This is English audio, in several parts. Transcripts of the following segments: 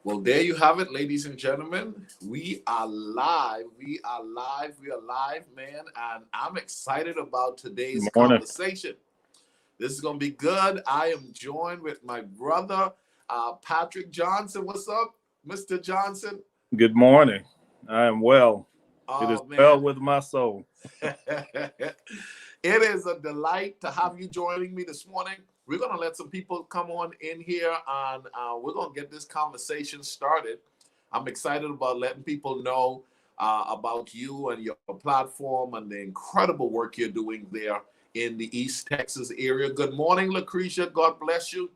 Well, there you have it, ladies and gentlemen. We are live. We are live. We are live, man. And I'm excited about today's Good morning. conversation. This is going to be good. I am joined with my brother, Patrick Johnson. What's up, Mr. Johnson? Good morning. I am well. It is Oh, man. well with my soul. It is a delight to have you joining me this morning. We're going to let some people come on in here and we're going to get this conversation started. I'm excited about letting people know about you and your platform and the incredible work you're doing there in the East Texas area. Good morning, Lucretia. God bless you.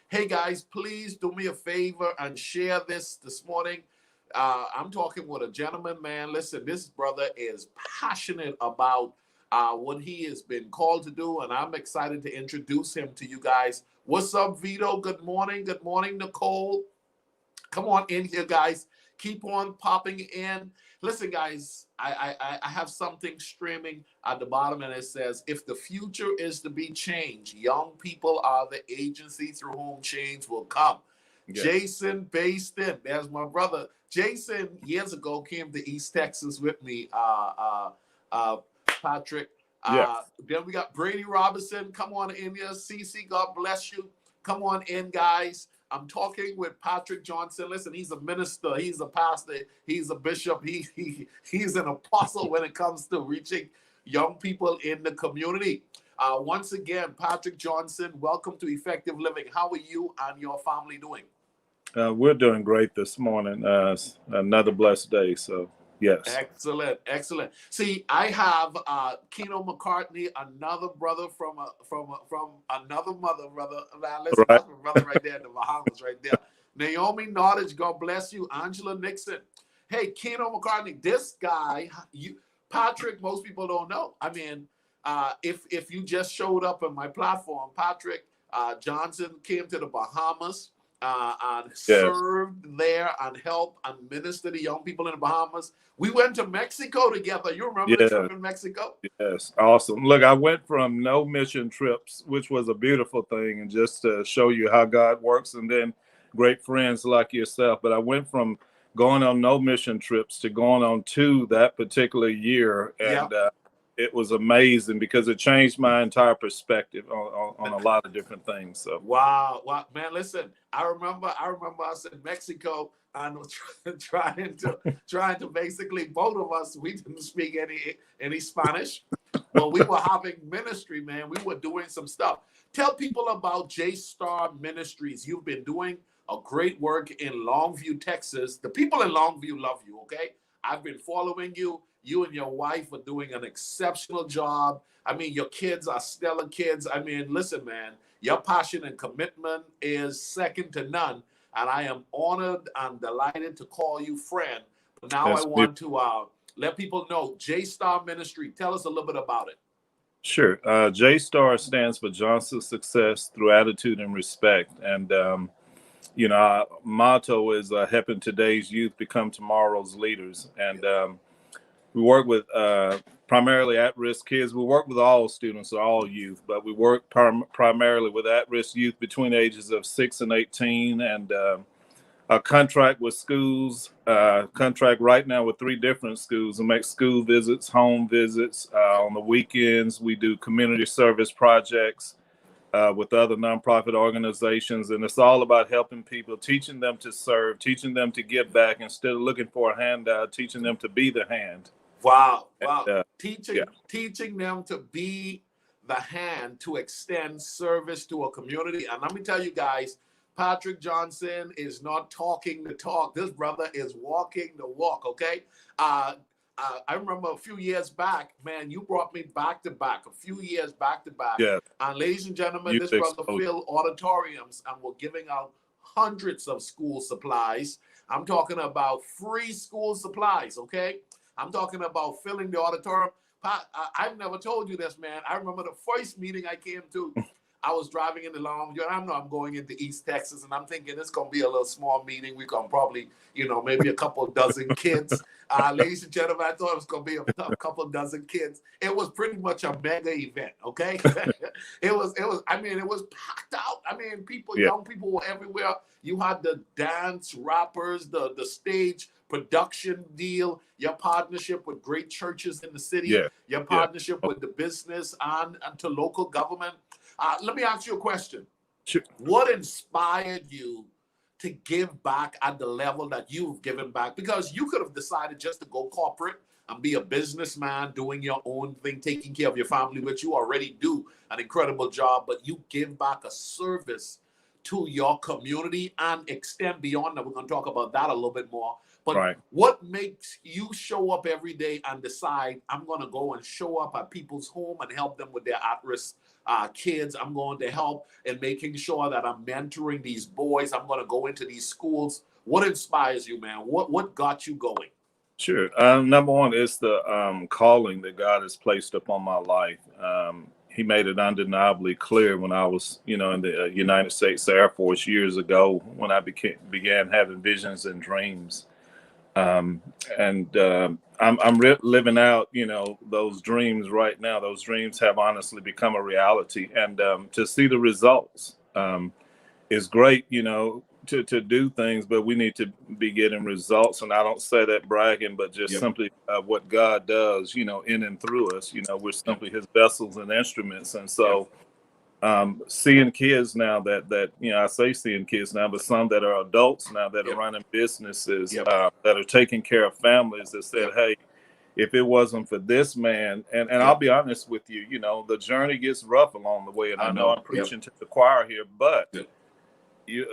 Hey, guys, please do me a favor and share this morning. I'm talking with a gentleman, man. Listen, this brother is passionate about what he has been called to do, and I'm excited to introduce him to you guys. What's up, Vito? Good morning. Good morning, Nicole. Come on in here, guys. Keep on popping in. Listen, guys, I have something streaming at the bottom, and it says, if the future is to be changed, young people are the agency through whom change will come. Yes. Jason Baston, there's my brother. Jason, years ago, came to East Texas with me, Patrick. Then we got Brady Robinson. Come on in here. Cece, God bless you. Come on in, guys. I'm talking with Patrick Johnson. Listen, he's a minister. He's a pastor. He's a bishop. He's an apostle when it comes to reaching young people in the community. Once again, Patrick Johnson, welcome to Effective Living. How are you and your family doing? We're doing great this morning. Another blessed day. So, yes. Excellent, excellent. See, I have Keno McCartney, another brother from another mother, brother. Listen, right. That's my brother right there in the Bahamas, right there. Naomi Nottage, God bless you. Angela Nixon. Hey, Keno McCartney, this guy, Patrick, most people don't know. I mean, if you just showed up on my platform, Patrick Johnson came to the Bahamas. And served there and helped and ministered to young people in the Bahamas. We went to Mexico together. You remember the trip in Mexico? Yes, awesome. Look, I went from no mission trips, which was a beautiful thing, and just to show you how God works, and then great friends like yourself. But I went from going on no mission trips to going on 2 that particular year, and it was amazing because it changed my entire perspective on a lot of different things. So wow, man! Listen, I remember I was in Mexico and trying to basically, both of us, we didn't speak any Spanish, but we were having ministry, man. We were doing some stuff. Tell people about J-Star Ministries. You've been doing a great work in Longview, Texas. The people in Longview love you. Okay, I've been following you. You and your wife are doing an exceptional job. I mean, your kids are stellar kids. I mean, listen, man, your passion and commitment is second to none. And I am honored and delighted to call you friend. But now I want to let people know, J-Star Ministry. Tell us a little bit about it. Sure. J-Star stands for Johnson's Success Through Attitude and Respect. And, our motto is helping today's youth become tomorrow's leaders. And we work with primarily at-risk kids. We work with all students or all youth, but we work primarily with at-risk youth between the ages of 6 and 18. And a contract with schools, contract right now with 3 different schools, and make school visits, home visits. On the weekends, we do community service projects with other nonprofit organizations. And it's all about helping people, teaching them to serve, teaching them to give back instead of looking for a handout, teaching them to be the hand. Wow. Teaching them to be the hand to extend service to a community. And let me tell you guys, Patrick Johnson is not talking the talk. This brother is walking the walk, okay? I remember a few years back, man, you brought me back to back, a few years back to back. Yeah. And ladies and gentlemen, this brother filled auditoriums and we're giving out hundreds of school supplies. I'm talking about free school supplies, okay? I'm talking about filling the auditorium. I've never told you this, man. I remember the first meeting I came to. I was driving into Longview, and I know I'm going into East Texas, and I'm thinking it's going to be a little small meeting. We're going to probably, maybe a couple dozen kids. Ladies and gentlemen, I thought it was going to be a couple dozen kids. It was pretty much a mega event, okay? It was, I mean, it was packed out. I mean, young people were everywhere. You had the dance rappers, the stage production deal, your partnership with great churches in the city, your partnership with the business and to local government. Let me ask you a question. Sure. What inspired you to give back at the level that you've given back? Because you could have decided just to go corporate and be a businessman, doing your own thing, taking care of your family, which you already do an incredible job, but you give back a service to your community and extend beyond that. We're going to talk about that a little bit more. But what makes you show up every day and decide, I'm going to go and show up at people's home and help them with their at-risk kids? I'm going to help in making sure that I'm mentoring these boys. I'm going to go into these schools. What inspires you, man? What got you going? Sure. Number one is the calling that God has placed upon my life. He made it undeniably clear when I was, in the United States Air Force years ago, when I began having visions and dreams. I'm living out, those dreams right now. Those dreams have honestly become a reality, and to see the results is great, to do things, but we need to be getting results. And I don't say that bragging, but just simply what God does, in and through us. We're simply His vessels and instruments, and so. Seeing kids now that I say seeing kids now, but some that are adults now that are running businesses, that are taking care of families, that said, hey, if it wasn't for this man, and I'll be honest with you, the journey gets rough along the way, and I know I'm preaching to the choir here, but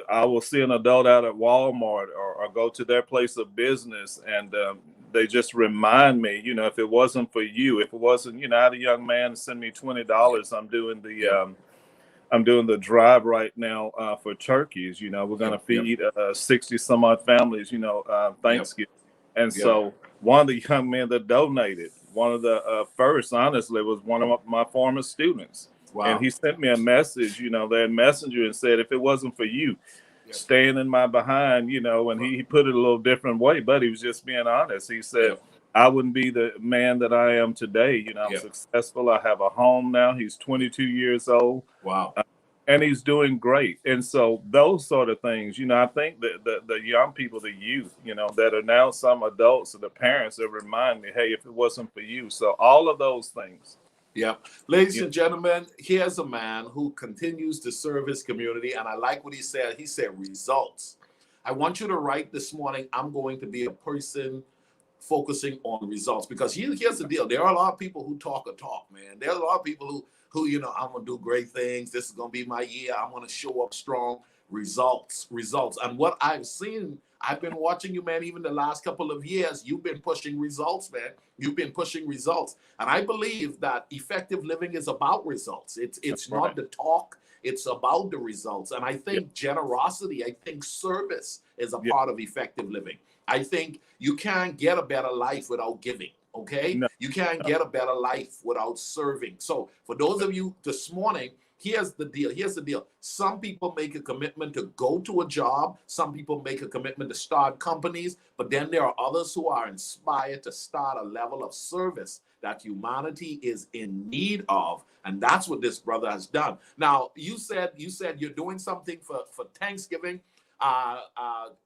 I will see an adult out at Walmart or go to their place of business, and they just remind me, if it wasn't for you, if it wasn't, I had a young man send me $20. I'm doing the drive right now for turkeys. We're going to feed 60 some odd families, Thanksgiving. And so one of the young men that donated, one of the first, honestly, was one of my former students. Wow. And he sent me a message, there in Messenger, and said, if it wasn't for you staying in my behind, and he put it a little different way, but he was just being honest. He said, I wouldn't be the man that I am today. I'm successful. I have a home now. He's 22 years old. Wow. And he's doing great. And so those sort of things, I think that the young people, the youth, that are now some adults and the parents that remind me, hey, if it wasn't for you. So all of those things. Yeah. Ladies and gentlemen, here's a man who continues to serve his community. And I like what he said. He said results. I want you to write this morning, I'm going to be a person focusing on results, because here's the deal. There are a lot of people who talk a talk, man. There's a lot of people who I'm going to do great things. This is going to be my year. I'm going to show up strong. Results. And what I've seen, I've been watching you, man, even the last couple of years, you've been pushing results, man. You've been pushing results. And I believe that effective living is about results. It's not the talk. It's about the results. And I think generosity, I think service is a part of effective living. I think you can't get a better life without giving, okay? No. You can't get a better life without serving. So for those of you this morning, here's the deal. Some people make a commitment to go to a job. Some people make a commitment to start companies. But then there are others who are inspired to start a level of service that humanity is in need of. And that's what this brother has done. Now, you said you're doing something for Thanksgiving.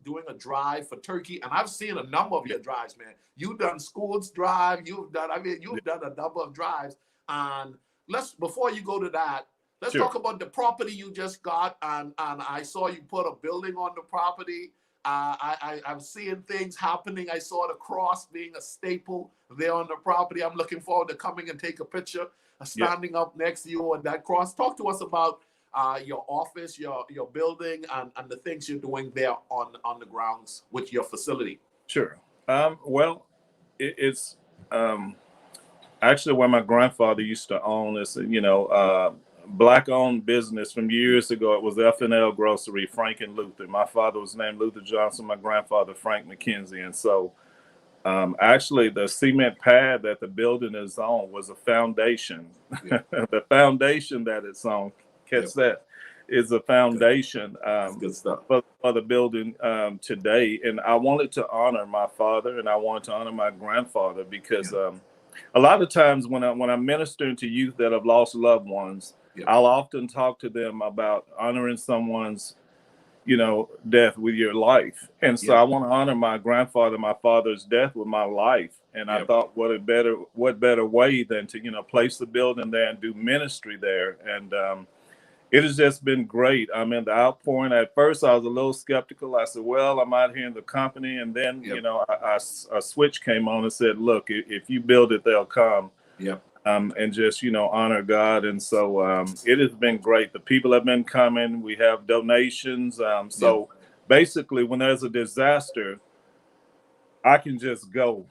Doing a drive for turkey, and I've seen a number of your drives, man. You've done schools drive, you've done a number of drives. And before you go to that, let's talk about the property you just got. And I saw you put a building on the property. I'm seeing things happening. I saw the cross being a staple there on the property. I'm looking forward to coming and take a picture, standing up next to you on that cross. Talk to us about your office, your building, and the things you're doing there on the grounds with your facility. Sure. Well, it's actually where my grandfather used to own this, Black-owned business from years ago. It was F&L Grocery, Frank and Luther. My father was named Luther Johnson, my grandfather, Frank McKenzie. And so actually the cement pad that the building is on was a foundation. The foundation that it's on catch that, is a foundation That's good stuff. for the building today. And I wanted to honor my father, and I wanted to honor my grandfather, because a lot of times when I'm ministering to youth that have lost loved ones, I'll often talk to them about honoring someone's, death with your life. And so I want to honor my grandfather, my father's death with my life. And I thought, what better way than to, place the building there and do ministry there. And it has just been great. I mean, the outpouring, at first I was a little skeptical. I said, well, I'm out here in the company. And then, a switch came on and said, look, if you build it, they'll come. And just, honor God. And so it has been great. The people have been coming. We have donations. So basically, when there's a disaster, I can just go.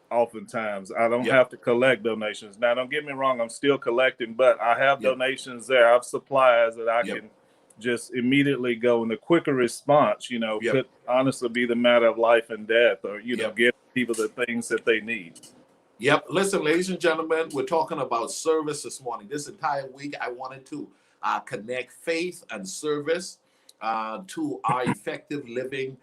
Oftentimes, I don't have to collect donations. Now, don't get me wrong, I'm still collecting, but I have donations there. I have supplies that I can just immediately go. And the quicker response, could honestly be the matter of life and death, or, get people the things that they need. Listen, ladies and gentlemen, we're talking about service this morning. This entire week, I wanted to connect faith and service to our effective living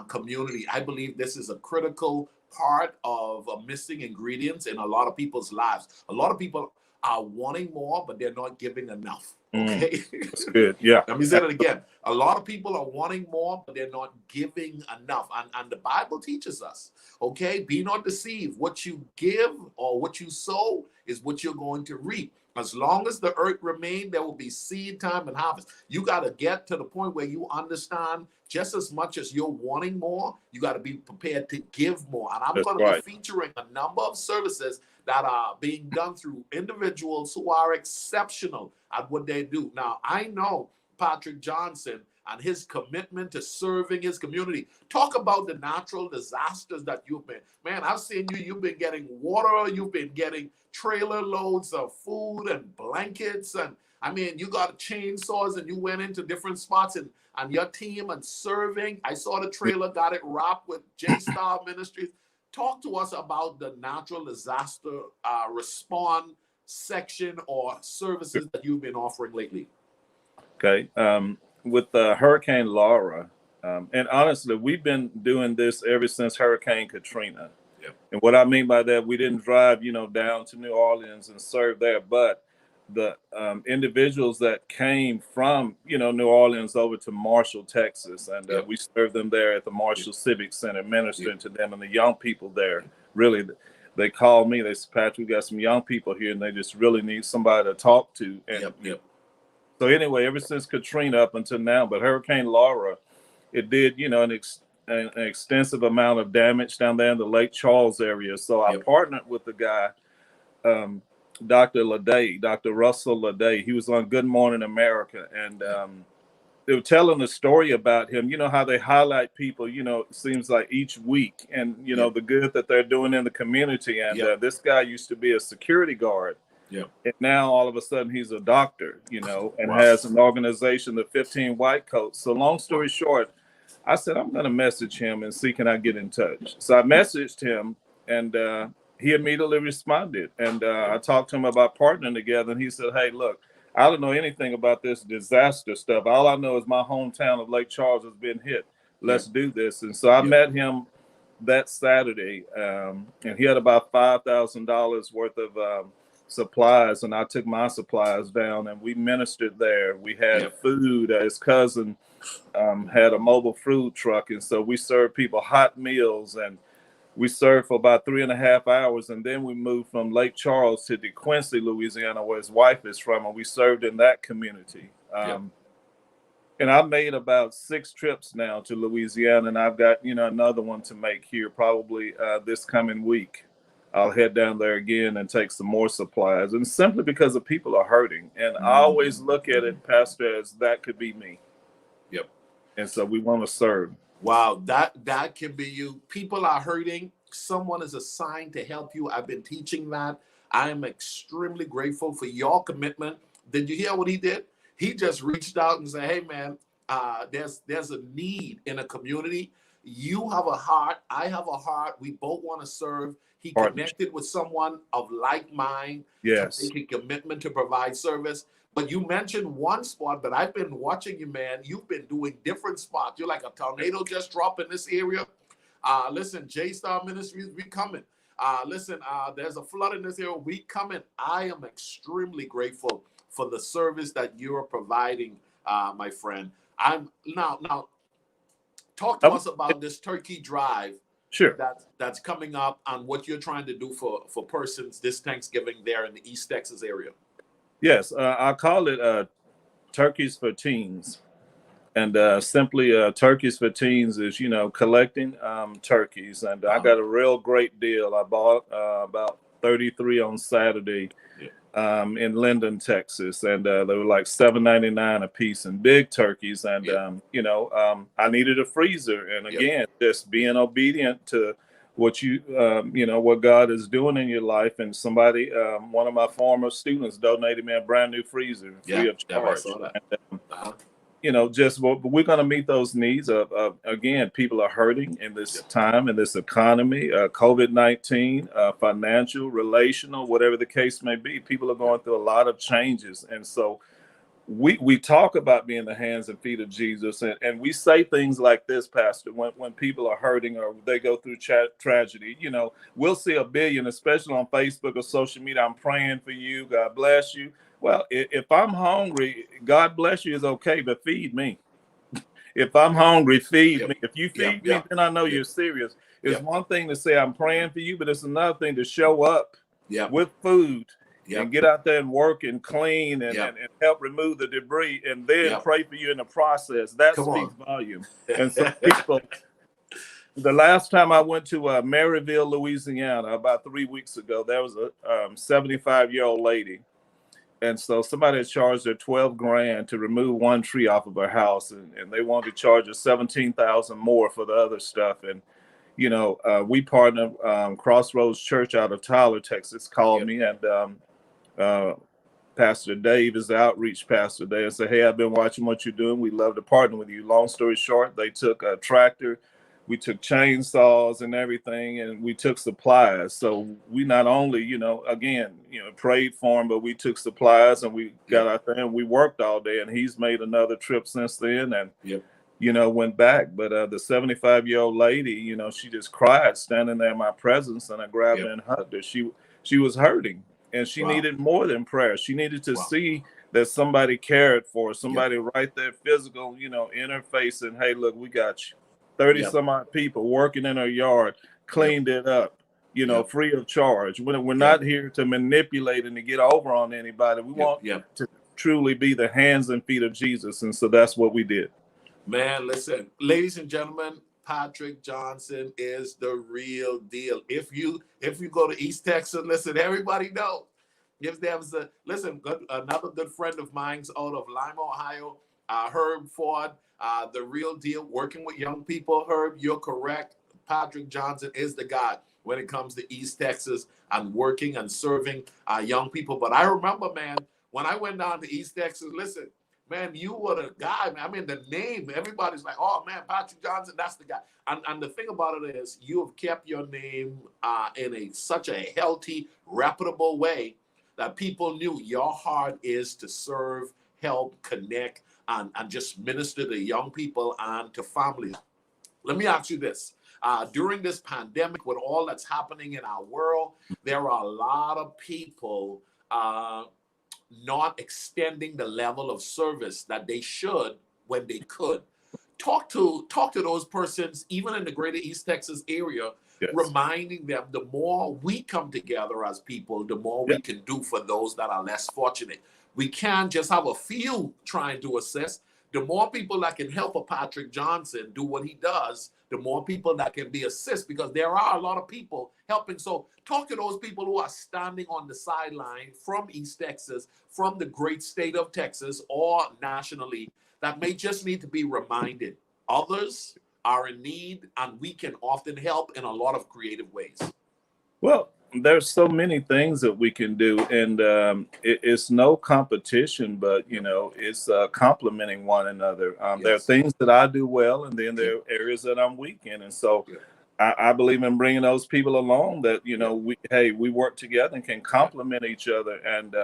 community. I believe this is a critical part of missing ingredients in a lot of people's lives. A lot of people are wanting more, but they're not giving enough. Okay. That's good. Yeah. Let me say it again. A lot of people are wanting more, but they're not giving enough. And the Bible teaches us, okay, be not deceived. What you give or what you sow is what you're going to reap. As long as the earth remains, there will be seed time and harvest. You got to get to the point where you understand, just as much as you're wanting more, you got to be prepared to give more. And I'm going to be featuring a number of services that are being done through individuals who are exceptional at what they do. Now, I know Patrick Johnson and his commitment to serving his community. Talk about the natural disasters that you've been. Man, I've seen you've been getting water, you've been getting trailer loads of food and blankets. And I mean, you got chainsaws and you went into different spots and your team and serving. I saw the trailer, got it wrapped with J-Star Ministries. Talk to us about the natural disaster response section or services that you've been offering lately. Okay. With Hurricane Laura, and honestly, we've been doing this ever since Hurricane Katrina. And what I mean by that, we didn't drive, down to New Orleans and serve there, but the individuals that came from, New Orleans over to Marshall, Texas, and we served them there at the Marshall Civic Center, ministering to them, and the young people there. Really, they called me. They said, "Patrick, we got some young people here, and they just really need somebody to talk to." And so anyway, ever since Katrina up until now, but Hurricane Laura, it did, an extensive amount of damage down there in the Lake Charles area. So I partnered with the guy, Dr. Russell Leday. He was on Good Morning America, and they were telling a story about him. You know how they highlight people, it seems like each week, and the good that they're doing in the community. And this guy used to be a security guard. And now all of a sudden he's a doctor, and has an organization, the 15 White Coats. So long story short, I said, I'm going to message him and see, can I get in touch? So I messaged him, and he immediately responded. And I talked to him about partnering together. And he said, hey, look, I don't know anything about this disaster stuff. All I know is my hometown of Lake Charles has been hit. Let's do this. And so I met him that Saturday, and he had about $5,000 worth of supplies, and I took my supplies down, and we ministered there. We had food. His cousin had a mobile food truck, and so we served people hot meals, and we served for about 3.5 hours, and then we moved from Lake Charles to DeQuincy, Louisiana, where his wife is from, and we served in that community. And I made about 6 trips now to Louisiana, and I've got another one to make here probably this coming week. I'll head down there again and take some more supplies, and simply because the people are hurting. And I always look at it, Pastor, as that could be me. And so we want to serve. Wow, that can be you. People are hurting. Someone is assigned to help you. I've been teaching that. I am extremely grateful for your commitment. Did you hear what he did? He just reached out and said, hey, man, there's a need in a community. You have a heart. I have a heart. We both want to serve. He connected with someone of like mind. Yes. Making commitment to provide service. But you mentioned one spot, but I've been watching you, man. You've been doing different spots. You're like a tornado just dropped in this area. Listen, J-Star Ministries, we coming. Listen, there's a flood in this area. We coming. I am extremely grateful for the service that you're providing, my friend. I'm now talk to us about this turkey drive. Sure. That's coming up and what you're trying to do for persons this Thanksgiving there in the East Texas area. Yes, I call it Turkeys for Teens. And simply Turkeys for Teens is, collecting turkeys. And I got a real great deal. I bought about 33 on Saturday in Linden, Texas. And they were like $7.99 a piece, and big turkeys. And, I needed a freezer. And again, just being obedient to what what God is doing in your life. And somebody, one of my former students donated me a brand new freezer free of charge. I saw that. We're going to meet those needs of again, people are hurting in this time, in this economy, COVID-19, financial, relational, whatever the case may be. People are going through a lot of changes. And so we talk about being the hands and feet of Jesus, and we say things like this, Pastor, when people are hurting or they go through tragedy. We'll see a billion, especially on Facebook or social media, I'm praying for you, God bless you. Well, if I'm hungry, God bless you is okay, but feed me. If I'm hungry, feed me. If you feed me, then I know you're serious. It's one thing to say I'm praying for you, but it's another thing to show up with food and get out there and work and clean and help remove the debris, and then pray for you in the process. That speaks volume. And so people, the last time I went to Maryville, Louisiana, about 3 weeks ago, there was a 75-year-old lady. And so somebody had charged her $12,000 to remove one tree off of her house, and they wanted to charge her $17,000 more for the other stuff. And we partner. Crossroads Church out of Tyler, Texas, called me, and Pastor Dave is the outreach pastor there, and said, "Hey, I've been watching what you're doing. We'd love to partner with you." Long story short, they took a tractor. We took chainsaws and everything, and we took supplies. So we not only, prayed for him, but we took supplies, and we got out there and we worked all day. And he's made another trip since then, and went back. But the 75-year-old lady, she just cried standing there in my presence, and I grabbed her and hugged her. She was hurting, and she needed more than prayer. She needed to see that somebody cared for her, somebody right there, physical, in her face, and hey, look, we got you. 30 some odd people working in her yard, cleaned it up, free of charge. We're not here to manipulate and to get over on anybody. We want to truly be the hands and feet of Jesus. And so that's what we did. Man, listen, ladies and gentlemen, Patrick Johnson is the real deal. If you go to East Texas, listen, everybody knows. If there's another good friend of mine's out of Lima, Ohio, Herb Ford, the real deal, working with young people. Herb, you're correct. Patrick Johnson is the guy when it comes to East Texas and working and serving young people. But I remember, man, when I went down to East Texas, listen, man, you were the guy, man. I mean, the name, everybody's like, oh, man, Patrick Johnson, that's the guy. And the thing about it is you have kept your name in such a healthy, reputable way that people knew your heart is to serve, help, connect, and just minister to young people and to families. Let me ask you this. During this pandemic, with all that's happening in our world, there are a lot of people not extending the level of service that they should when they could. Talk to those persons, even in the greater East Texas area, reminding them the more we come together as people, the more we can do for those that are less fortunate. We can't just have a few trying to assist. The more people that can help a Patrick Johnson do what he does, the more people that can be assist, because there are a lot of people helping. So talk to those people who are standing on the sideline from East Texas, from the great state of Texas, or nationally, that may just need to be reminded. Others are in need, and we can often help in a lot of creative ways. Well, there's so many things that we can do, and it's no competition, but it's complementing one another. There are things that I do well, and then there are areas that I'm weak in, and so I believe in bringing those people along that we work together and can complement each other. And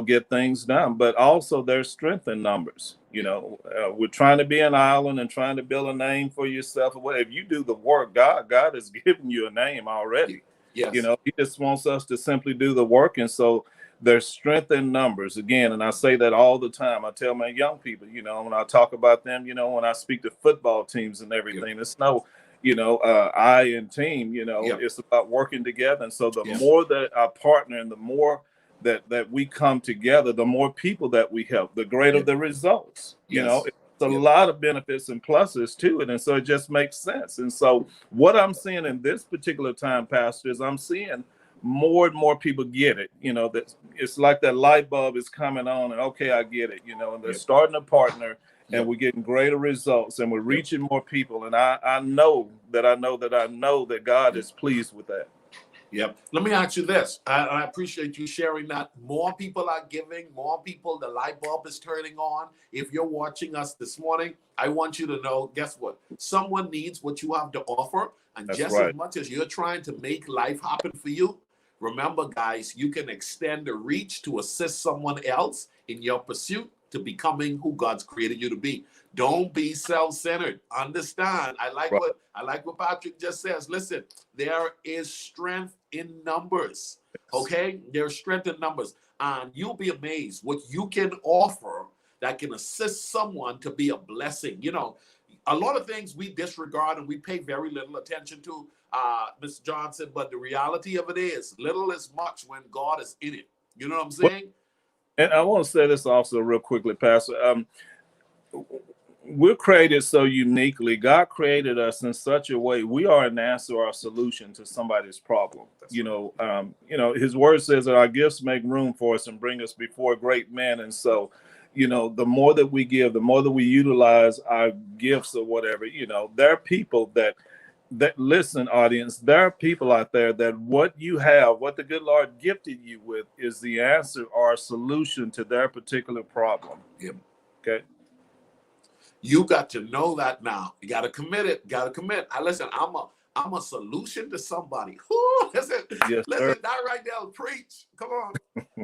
get things done. But also there's strength in numbers. We're trying to be an island and trying to build a name for yourself. If you do the work, God has given you a name already. Yes. He just wants us to simply do the work. And so there's strength in numbers again. And I say that all the time. I tell my young people, when I talk about them, when I speak to football teams and everything, it's no, I and team, it's about working together. And so the more that I partner and the more that we come together, the more people that we help, the greater the results. It's a lot of benefits and pluses to it. And so it just makes sense. And so what I'm seeing in this particular time, Pastor, is I'm seeing more and more people get it. That it's like that light bulb is coming on and okay, I get it, and they're starting to partner and we're getting greater results and we're reaching more people. And I know that God is pleased with that. Yep. Let me ask you this. I appreciate you sharing that. More people are giving, more people, the light bulb is turning on. If you're watching us this morning, I want you to know, guess what? Someone needs what you have to offer. And That's just right. as much as you're trying to make life happen for you, remember, guys, you can extend the reach to assist someone else in your pursuit to becoming who God's created you to be. Don't be self-centered. Understand. I like what Patrick just says. Listen, there is strength in numbers. Okay? There's strength in numbers. And you'll be amazed what you can offer that can assist someone to be a blessing. A lot of things we disregard and we pay very little attention to, Mr. Johnson, but the reality of it is little is much when God is in it. You know what I'm saying? And I want to say this also real quickly, Pastor. We're created so uniquely. God created us in such a way we are an answer or a solution to somebody's problem. His word says that our gifts make room for us and bring us before great men. And so, the more that we give, the more that we utilize our gifts or whatever, there are people that listen, audience, there are people out there that what you have, what the good Lord gifted you with is the answer or a solution to their particular problem. Yep. Okay. You got to know that now. You got to commit it. Got to commit. Listen, I'm a solution to somebody. Ooh, listen, that right there, preach. Come on.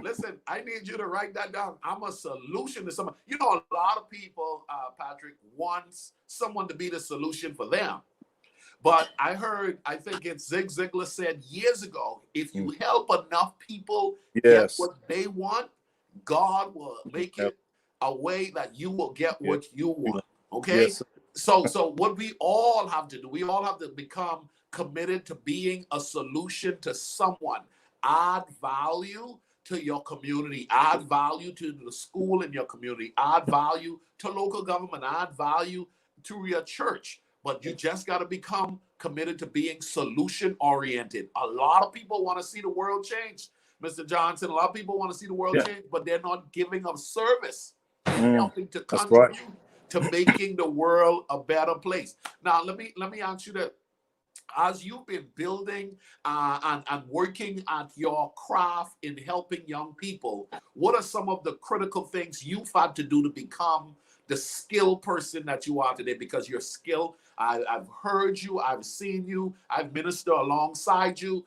Listen, I need you to write that down. I'm a solution to somebody. A lot of people, Patrick, wants someone to be the solution for them. But I think it's Zig Ziglar said years ago, if you help enough people get what they want, God will make it a way that you will get what you want. Okay? Yes. So what we all have to do, we all have to become committed to being a solution to someone. Add value to your community. Add value to the school in your community. Add value to local government. Add value to your church. But you just got to become committed to being solution oriented. A lot of people want to see the world change, Mr. Johnson. A lot of people want to see the world change, but they're not giving of service, helping to contribute to making the world a better place. Now, let me ask you that. As you've been building and working at your craft in helping young people, what are some of the critical things you've had to do to become the skilled person that you are today? Because you're skilled. I've heard you. I've seen you. I've ministered alongside you.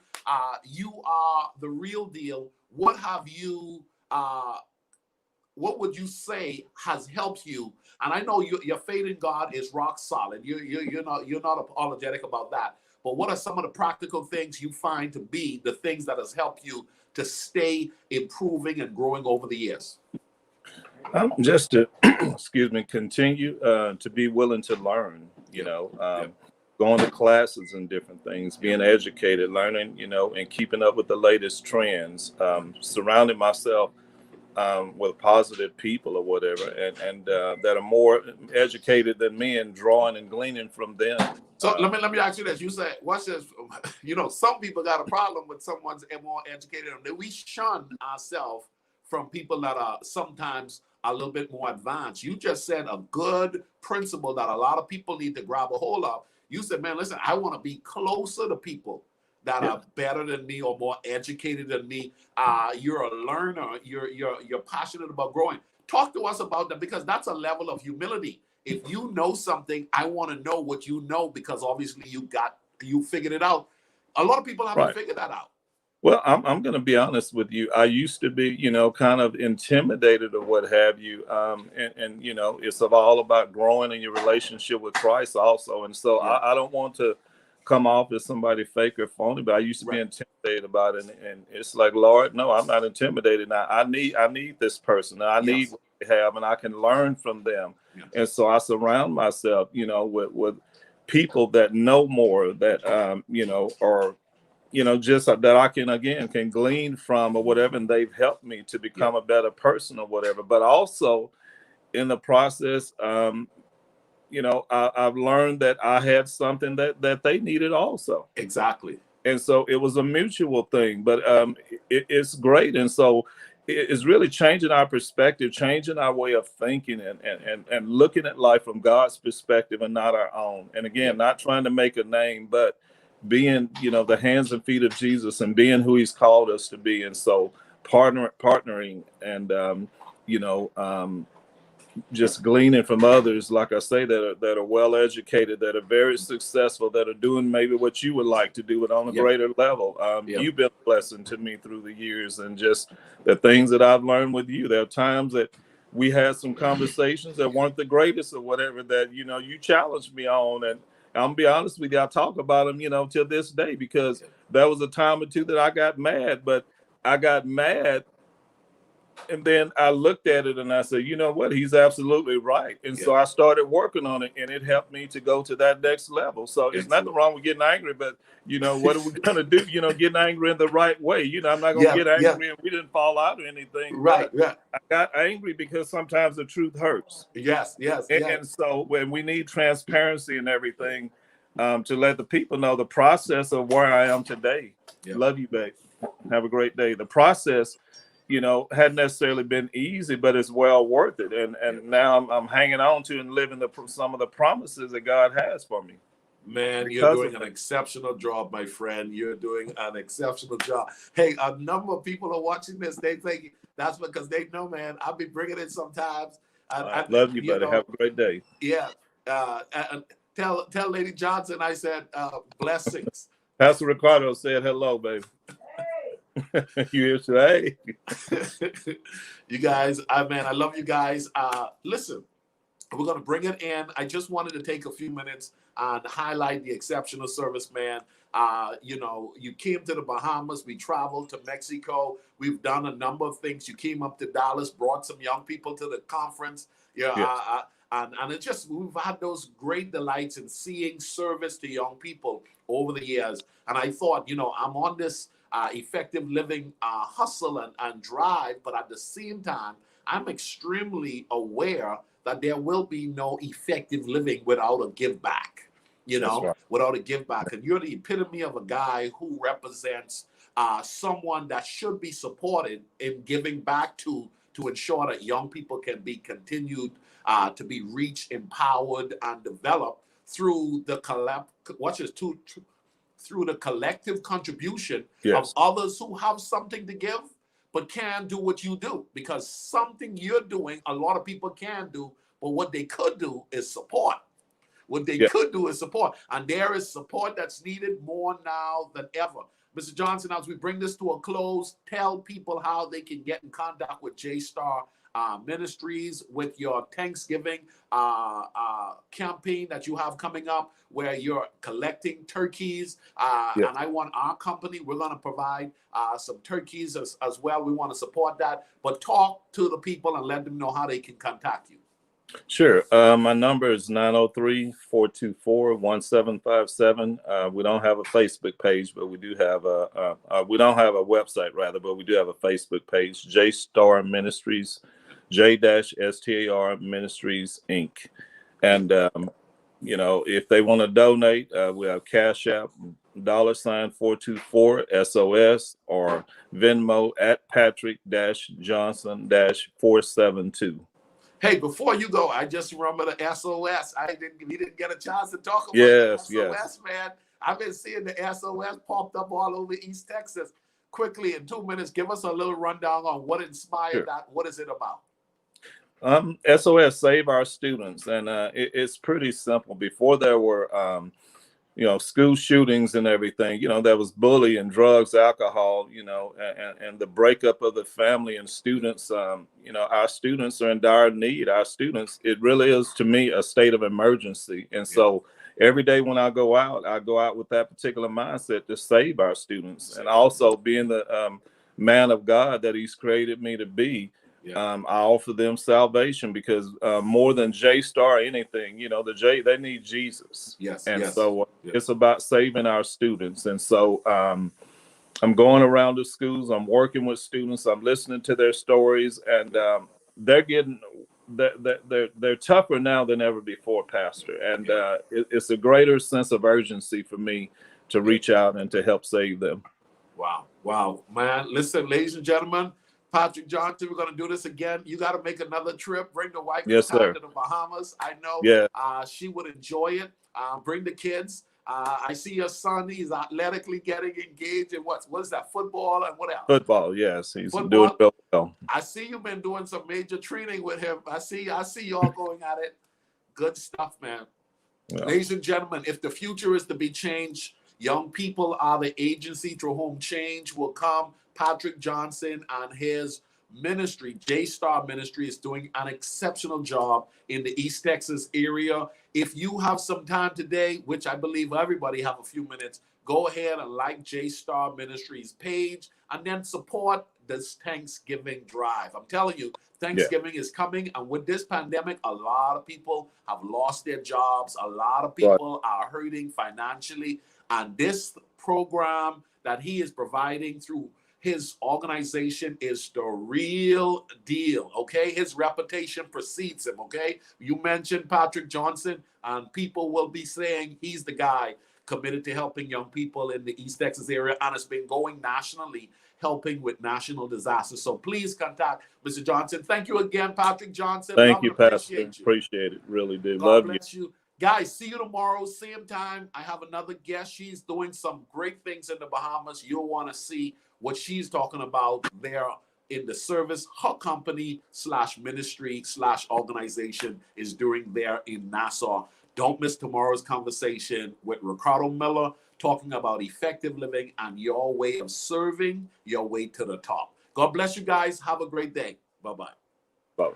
You are the real deal. What have you? What would you say has helped you? And I know your faith in God is rock solid. You're not apologetic about that. But what are some of the practical things you find to be the things that has helped you to stay improving and growing over the years? Just to, continue to be willing to learn, going to classes and different things, being educated, learning, and keeping up with the latest trends, surrounding myself with positive people or whatever, and that are more educated than me and drawing and gleaning from them. So let me ask you this. You said, watch this. Some people got a problem with someone's more educated. We shun ourselves from people that are sometimes a little bit more advanced. You just said a good principle that a lot of people need to grab a hold of. You said, man, listen, I want to be closer to people that are better than me or more educated than me. You're a learner. You're passionate about growing. Talk to us about that, because that's a level of humility. If you know something, I want to know what you know, because obviously you figured it out. A lot of people haven't figured that out. Well, I'm going to be honest with you. I used to be, kind of intimidated or what have you. And it's all about growing in your relationship with Christ also. And so Yeah. I don't want to come off as somebody fake or phony, but I used to be Right. intimidated about it. And it's like, Lord, no, I'm not intimidated. Now I need this person. I need Yes. what they have, and I can learn from them. Yes. And so I surround myself, with people that know more, that, are just that I can glean from or whatever, and they've helped me to become a better person or whatever. But also in the process, I've learned that I had something that they needed also. Exactly. And so it was a mutual thing, but it's great. And so it's really changing our perspective, changing our way of thinking, and looking at life from God's perspective and not our own. And again, not trying to make a name, but being, the hands and feet of Jesus and being who he's called us to be. And so partnering and, just gleaning from others, like I say, that are well educated, that are very successful, that are doing maybe what you would like to do, but on a greater level. You've been a blessing to me through the years, and just the things that I've learned with you. There are times that we had some conversations that weren't the greatest or whatever, that you challenged me on, and I'm gonna be honest with you, I talk about them, till this day, because there was a time or two that I got mad, but I got mad. And then I looked at it and I said, you know what? He's absolutely right. And so I started working on it, and it helped me to go to that next level. So it's nothing wrong with getting angry, but what are we going to do? Getting angry in the right way. I'm not going to get angry and we didn't fall out or anything. Right. But I got angry because sometimes the truth hurts. Yes. And so when we need transparency and everything, to let the people know the process of where I am today. Love you, babe. Have a great day. The process, hadn't necessarily been easy, but it's well worth it. And now I'm hanging on to and living some of the promises that God has for me. Man, you're doing an exceptional job, my friend. You're doing an exceptional job. Hey, a number of people are watching this. They think that's because they know, man, I'll be bringing it sometimes. I love you, buddy. Have a great day. Yeah. Tell Lady Johnson I said blessings. Pastor Ricardo said hello, baby. You say, hey. You guys, I love you guys. Listen, we're going to bring it in. I just wanted to take a few minutes and highlight the exceptional service, man. You came to the Bahamas. We traveled to Mexico. We've done a number of things. You came up to Dallas, brought some young people to the conference. And it just, we've had those great delights in seeing service to young people over the years. And I thought, I'm on this effective living hustle and drive, but at the same time, I'm extremely aware that there will be no effective living without a give back, without a give back. And you're the epitome of a guy who represents someone that should be supported in giving back to ensure that young people can be continued to be reached, empowered, and developed through the through the collective contribution of others who have something to give but can't do what you do, because something you're doing a lot of people can do, but what they could do is support. Could do is support, and there is support that's needed more now than ever. Mr. Johnson, as we bring this to a close, tell people how they can get in contact with J-Star Ministries, with your Thanksgiving campaign that you have coming up, where you're collecting turkeys. And I want our company, we're going to provide some turkeys as well. We want to support that. But talk to the people and let them know how they can contact you. Sure. My number is 903-424-1757. We don't have a Facebook page, but we do have we don't have a website rather, but we do have a Facebook page, J-Star Ministries, J-STAR Ministries, Inc. And, if they want to donate, we have Cash App, $424-SOS, or Venmo at Patrick-Johnson-472. Hey, before you go, I just remember the SOS. We didn't get a chance to talk about the SOS, man. I've been seeing the SOS popped up all over East Texas. Quickly, in 2 minutes, give us a little rundown on what inspired that. What is it about? SOS, Save Our Students. And it's pretty simple. Before there were school shootings and everything, there was bullying, drugs, alcohol, and the breakup of the family and students. Our students are in dire need. Our students, it really is, to me, a state of emergency. And so every day when I go out with that particular mindset to save our students, and also being the man of God that he's created me to be. I offer them salvation because more than J-Star anything, they need Jesus. So it's about saving our students. And so I'm going around the schools. I'm working with students. I'm listening to their stories, and they're tougher now than ever before, Pastor. And it's a greater sense of urgency for me to reach out and to help save them. Wow, man. Listen, ladies and gentlemen, Patrick Johnson, we're going to do this again. You got to make another trip. Bring the wife to the Bahamas. I know she would enjoy it. Bring the kids. I see your son. He's athletically getting engaged in what is that, football and what else? Football, yes. He's doing well. I see you've been doing some major training with him. I see y'all going at it. Good stuff, man. Yeah. Ladies and gentlemen, if the future is to be changed, young people are the agency through whom change will come. Patrick Johnson and his ministry, J-Star Ministry, is doing an exceptional job in the East Texas area. If you have some time today, which I believe everybody have a few minutes, go ahead and like J-Star Ministries page and then support this Thanksgiving drive. I'm telling you, Thanksgiving is coming, and with this pandemic, a lot of people have lost their jobs. A lot of people are hurting financially, and this program that he is providing through his organization is the real deal, okay? His reputation precedes him, okay? You mentioned Patrick Johnson, and people will be saying he's the guy committed to helping young people in the East Texas area, and it's been going nationally, helping with national disasters. So please contact Mr. Johnson. Thank you again, Patrick Johnson. Thank you, Pastor. Appreciate it. Really do. God bless you. Guys, see you tomorrow, same time. I have another guest. She's doing some great things in the Bahamas. You'll want to see what she's talking about there in the service her company / ministry / organization is doing there in Nassau. Don't miss tomorrow's conversation with Ricardo Miller, talking about effective living and your way of serving your way to the top. God bless you guys. Have a great day. Bye-bye. Bye.